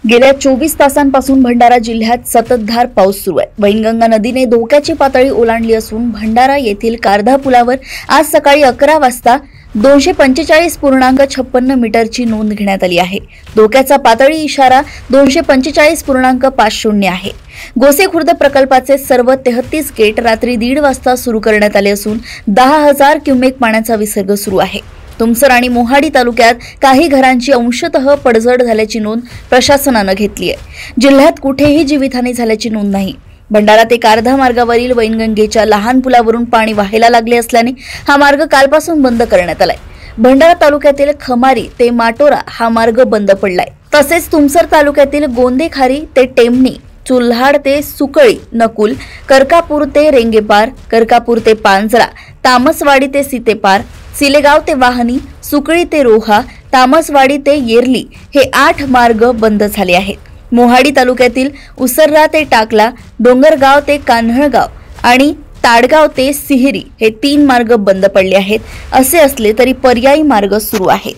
गेल्या 24 तासांपासून भंडारा जिल्ह्यात संततधार पाऊस सुरू आहे। वैनगंगा नदीने धोक्याची पातळी ओलांडली असून भंडारा येथील कारधा पुलावर आज सकाळी 11 वाजता 245.56 मीटरची नोंद घेण्यात आली आहे। धोक्याचा पातळी इशारा 245.50 आहे। गोसेखुर्द प्रकल्पाचे सर्व 33 गेट रात्री 1:30 वाजता सुरू करण्यात आले असून 10,000 क्युमेक पाण्याचा विसर्ग सुरू आहे। तुमसर आणि मोहाडी तालुक्यात काही घरांची अंशतः पडझड झाल्याची नोंद प्रशासनाने घेतली आहे। जिल्ह्यात कुठेही जीवितहानी झाल्याची नोंद नाही। भंडारा ते कारधा मार्गावरील वैनगंगेच्या लहान पुलावरून पाणी वाहायला लागले असल्याने हा मार्ग कालपासून बंद करण्यात आलाय। भंडारा तालुक्यातील खमारी ते माटोरा हा मार्ग बंद पडलाय। तसेच तुमसर तालुक्यातील गोंदेखारी ते टेमणी, चुल्हाड ते सुकळी नकुल, करकापूर ते रेंगेपार, करकापूर ते पांजरा, तामसवाडी ते सीतेपार, सिलेगाव ते वाहनी, सुकळी ते रोहा, तामसवाडी ते येरली हे 8 मार्ग बंद झाले आहेत। मोहाडी तालुक्यातील उसर्रा ते टाकला, डोंगरगाव ते कान्हळगाव आणि ताडगाव ते सिहिरी हे 3 मार्ग बंद पडले आहेत। असे असले तरी पर्यायी मार्ग सुरू आहेत।